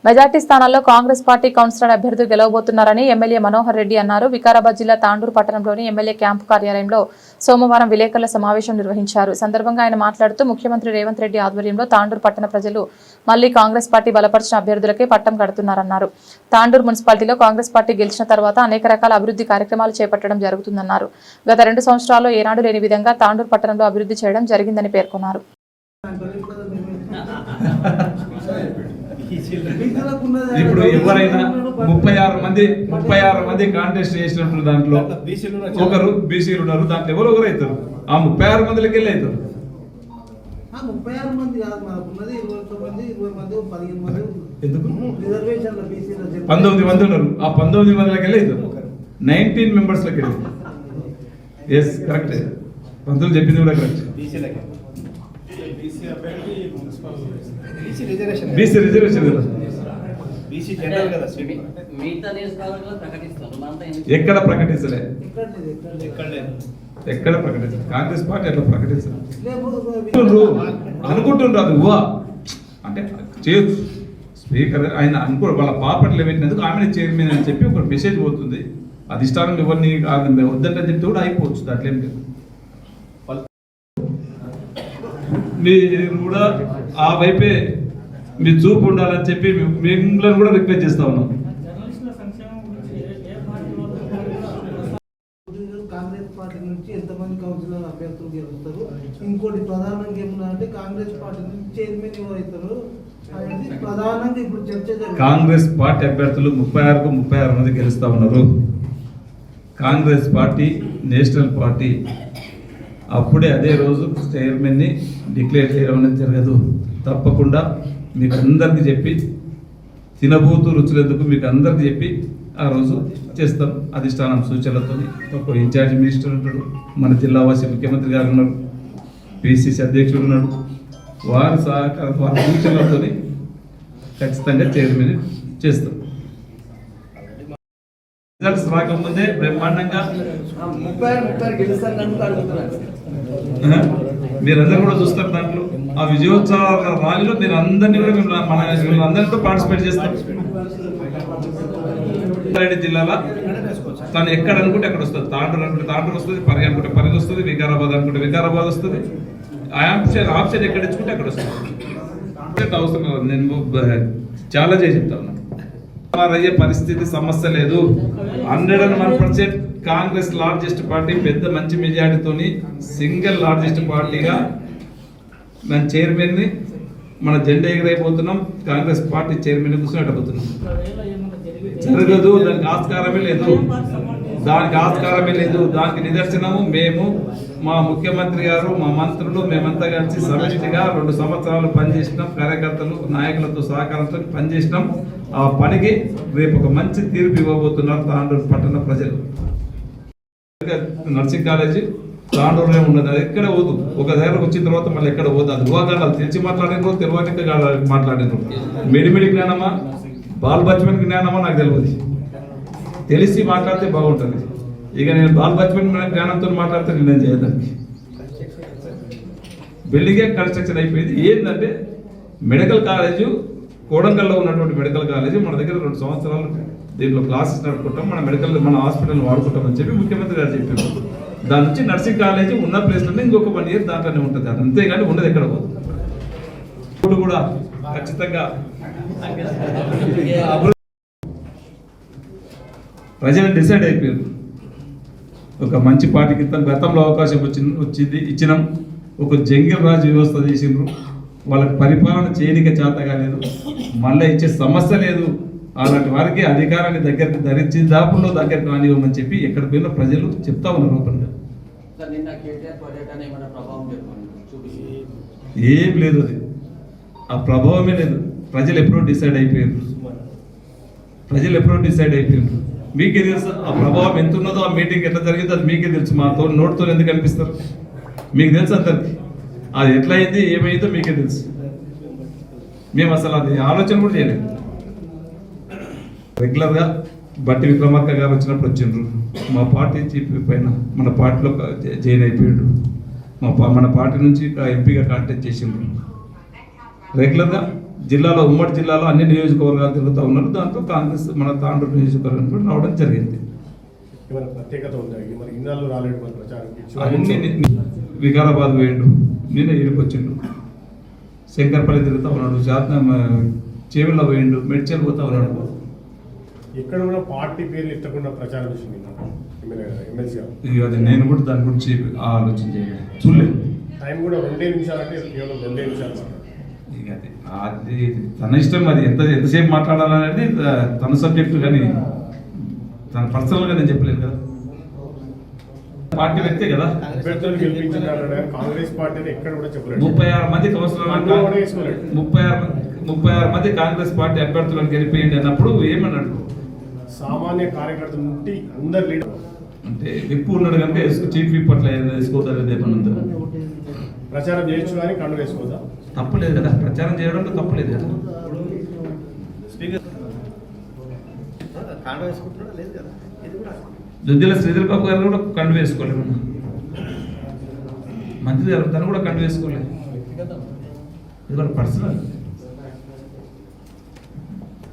Majority స్థానాల్లో Congress party councillor అభ్యర్థులు గెలవబోతున్నారని MLA Manohar Reddy అన్నారు. వికారాబాద్ జిల్లా తాండూరు పట్టణంలోని ఎమ్మెల్యే క్యాంపు కార్యాలయంలో సోమవారం విలేకరుల సమావేశం నిర్వహించారు. సందర్భంగా ఆయన మాట్లాడుతూ ముఖ్యమంత్రి రేవంత్ రెడ్డి ఆధ్వర్యంలో తాండూరు పట్టణ ప్రజలు మళ్లీ కాంగ్రెస్ పార్టీ బలపరిచిన అభ్యర్థులకే పట్టం కడుతున్నారన్నారు. తాండూరు మున్సిపాలిటీలో కాంగ్రెస్ పార్టీ గెలిచిన తర్వాత అనేక రకాల అభివృద్ధి కార్యక్రమాలు చేపట్టడం జరుగుతుందన్నారు. గత 2 సంవత్సరాల్లో ఏనాడు లేని విధంగా తాండూరు పట్టణంలో అభివృద్ధి చేయడం జరిగిందని పేర్కొన్నారు. ఇప్పుడు ఎవరైనా 36 మంది కాంటెస్ట్ చేసినట్టు దాంట్లో ఒకరు బీసీలు ఉన్నారు. దాంట్లో ఎవరు అవుతారు? ఆ 36 మందికి వెళ్ళి అవుతారు. 36 మంది కాదు, మనకున్నది 29 మంది 15 మంది ఎందుకు రిజర్వేషన్ల బీసీల 19 మంది ఉన్నారు. ఆ 19 మందికి వెళ్ళి అవుతారు. 19 మెంబర్స్ లకి వెళ్ళి. Yes correct. పంతులు చెప్పింది కూడా కరెక్ట్. బీసీ రిజర్వేషన్ ఎక్కడ ప్రకటించలే. ఎక్కడ ప్రకటించలేదు. కాంగ్రెస్ పార్టీ అట్లా ప్రకటించలేదు అనుకుంటుండ్రు. అది ఊహ అంటే చేయొచ్చు. స్పీకర్ ఆయన అనుకో వాళ్ళ పాపట్లు పెట్టినందుకు ఆమె చైర్మన్ అని చెప్పి ఒక మెసేజ్ పోతుంది. అధిష్టానం ఎవరిని వద్దంటే చెప్తే కూడా అయిపోవచ్చు. అట్లేం లేదు. మీరు కూడా ఆ వైపే మీ చూపు ఉండాలని చెప్పి మిమ్మల్ని కూడా రిక్వెస్ట్ చేస్తా ఉన్నాం. కాంగ్రెస్ పార్టీ నుంచి ఎంతమంది కౌన్సిలర్ అభ్యర్థులు గెలుస్తారు? ఇంకోటి ప్రధానంగా ఏమన్నా అంటే కాంగ్రెస్ పార్టీ నుంచి చైర్మన్ ఎవరైతారు అనేది ప్రధానంగా ఇప్పుడు చర్చ జరుగుతుంది. కాంగ్రెస్ పార్టీ అభ్యర్థులు 36 మంది గెలుస్తా ఉన్నారు. కాంగ్రెస్ పార్టీ నేషనల్ పార్టీ అప్పుడే అదే రోజు చైర్మన్ని డిక్లేర్ చేయడం అనేది జరగదు. తప్పకుండా మీకు అందరికీ చెప్పి తినబోతూ రుచులేందుకు మీకు అందరికీ చెప్పి ఆ రోజు చేస్తాం. అధిష్టానం సూచనలతో ఒక ఇన్ఛార్జ్ మినిస్టర్ ఉంటాడు, మన జిల్లా వాసి ముఖ్యమంత్రి గారు ఉన్నారు, పిసిసి అధ్యక్షుడు ఉన్నాడు. వారి సహకారం వారి సూచనలతో ఖచ్చితంగా చైర్మన్ చేస్తాం. రిజల్ట్స్ రాకముందే బ్రహ్మాండంగా మీరందరూ కూడా చూస్తారు. దాంట్లో ఆ విజయోత్సవ ర్యాలీలో మీరు అందరినీ కూడా మన అందరితో పార్టిసిపేట్ చేస్తాం. జిల్లాలో తను ఎక్కడ అనుకుంటే అక్కడ వస్తుంది. తాండూరు అనుకుంటే తాండూరు వస్తుంది, పరిగి అనుకుంటే పరిగి వస్తుంది, వికారాబాద్ అనుకుంటే వికారాబాద్ వస్తుంది. ఆప్షన్ ఎక్కడ ఇచ్చుకుంటే అక్కడ వస్తుంది. అవసరం నేను చాలా చేసి చెప్తా ఉన్నాను. అయ్యే పరిస్థితి సమస్య లేదు. 101% కాంగ్రెస్ లార్జెస్ట్ పార్టీ పెద్ద మంచి మెజారిటీతోని సింగిల్ లార్జెస్ట్ పార్టీగా మన చైర్మన్ని మన జెండా ఎగరైపోతున్నాం. కాంగ్రెస్ పార్టీ చైర్మన్ కూర్చోబెట్టబోతున్నాం. జరగదు. దానికి ఆస్కారమే లేదు. దానికి నిదర్శనము మేము, మా ముఖ్యమంత్రి గారు, మా మంత్రులు, మేమంతా కలిసి సమిష్టిగా 2 సంవత్సరాలు పనిచేసినాం. కార్యకర్తలు నాయకులతో సహకారంతో పనిచేసినాం. ఆ పనికి రేపు ఒక మంచి తీర్పు ఇవ్వబోతున్నారు తాండూరు పట్టణ ప్రజలు. నర్సింగ్ కాలేజీ తాండూరులో ఉన్నది. అది ఎక్కడ పోదు. ఒక దగ్గరకు వచ్చిన తర్వాత మళ్ళీ ఎక్కడ పోదు. అది ఊహాగానాలు తెలిసి మాట్లాడినరు, తెలియక మాట్లాడినరు. మెడిమిడి జ్ఞానమా, బాల్ బచ్మన్ జ్ఞానమా నాకు తెలియదు. తెలిసి మాట్లాడితే బాగుంటుంది. ఇక నేను బాల్ బచ్మన్ జ్ఞానంతో మాట్లాడితే నేను చేయడానికి. బిల్డింగే కన్స్ట్రక్షన్ అయిపోయింది. ఏంటంటే మెడికల్ కాలేజు కోడంగల్లో ఉన్నటువంటి మెడికల్ కాలేజీ మన దగ్గర 2 సంవత్సరాలు దీంట్లో క్లాసెస్ నడుపుకుంటాం, మన హాస్పిటల్ వాడుకుంటాం అని చెప్పి ముఖ్యమంత్రి గారు చెప్పారు. దాని నుంచి నర్సింగ్ కాలేజీ ఉన్న ప్లేస్లోనే ఇంకొక 1 ఇయర్ దాంట్లోనే ఉంటుంది. అది అంతేగాని ఉండదు ఎక్కడ పోదు. ఇప్పుడు కూడా ఖచ్చితంగా ప్రజలు డిసైడ్ అయిపోయారు. ఒక మంచి పార్టీకి గతంలో అవకాశం వచ్చింది ఇచ్చినాం. ఒక జంగిల్ రాజు వ్యవస్థ చేసిండ్రు. వాళ్ళకి పరిపాలన చేయనిక చేత కాలేదు. మళ్ళీ ఇచ్చే సమస్య లేదు. అలాంటి వారికి అధికారాన్ని దగ్గరికి ధరించి దాపుల్లో దగ్గరికి రానివ్వమని చెప్పి ఎక్కడ పోయినా ప్రజలు చెప్తా ఉన్నారు ఓపెన్గా. ఏం లేదు. అది ఆ ప్రభావమే లేదు. ప్రజలు ఎప్పుడో డిసైడ్ అయిపోయారు. మీకే తెలుసు ఆ ప్రభావం ఎంత ఉన్నదో. ఆ మీటింగ్ ఎట్లా జరిగిందో అది మీకే తెలుసు. మాతో నోటితో ఎందుకు అనిపిస్తారు మీకు తెలుసు. అందరికి అది ఎట్లా అయింది, ఏమైందో మీకే తెలుసు. మేము అసలు అది ఆలోచన కూడా చేయలేదు. రెగ్యులర్గా బట్టి విక్రమార్క గారు వచ్చినప్పుడు వచ్చిండ్రు. మా పార్టీ చీఫ్ పైన మన పార్టీలో జాయిన్ అయిపోయాడు. మన పార్టీ నుంచి ఎంపీగా కాంటాక్ట్ చేసిండ్రు. రెగ్యులర్గా జిల్లాలో ఉమ్మడి జిల్లాలో అన్ని నియోజకవర్గాలు తిరుగుతూ ఉన్నారు. దాంట్లో కాంగ్రెస్ మన తాండూరు నియోజకవర్గం కూడా రావడం జరిగింది. ఏమైనా ప్రత్యేకత ఉందా? మరి ఇన్నాళ్ళు రాలేడు మన ప్రచారం అన్ని వికారాబాద్ వేయండు, నేను ఇడికి వచ్చిండు, శంకర్పల్లి తిరుగుతూ ఉన్నాడు, చేవెళ్ళ వేయండు, మెడ్చల్ పోతా ఉన్నాడు. ఎక్కడ కూడా పార్టీ పేర్లు ఎత్తకుండా ప్రచారం చేసింది ఎమ్మెల్సీ. ఇక అది నేను కూడా దాని గురించి ఆలోచన చూడలేదు. టైం కూడా 2 నిమిషాలు అంటే కేవలం 2 నిమిషాలు. ఇక అది తన ఇష్టం, అది ఎంతసేపు మాట్లాడాలనేది తన సబ్జెక్టు, కానీ తన పర్సనల్గా నేను చెప్పలేను కదా. పార్టీ వ్యక్తే కదా. అభ్యర్థులు గెలిపించినారు కాంగ్రెస్ పార్టీని ఎక్కడ కూడా చెప్పలేదు. 36 మంది కౌన్సిలర్, 36 మంది కాంగ్రెస్ పార్టీ అభ్యర్థులను గెలిపేయండి అన్నప్పుడు ఏమన్నాడు? సామాన్య కార్యకర్తల నుండి అందరు లీడర్ అంటే విప్పు ఉన్నాడు కనుక చీఫ్ విప్ అట్లా వేసుకోతారు. ఏమన్నా ప్రచారం చేయొచ్చు కానీ కండు వేసుకోదా? తప్పలేదు కదా, ప్రచారం చేయడంలో తప్పలేదు కదా. దుద్దిల శ్రీధర్ బాబు గారు కూడా కండు వేసుకోలేదు, మంత్రి గారు తను కూడా కండు వేసుకోలేదు. ఇది పర్సనల్.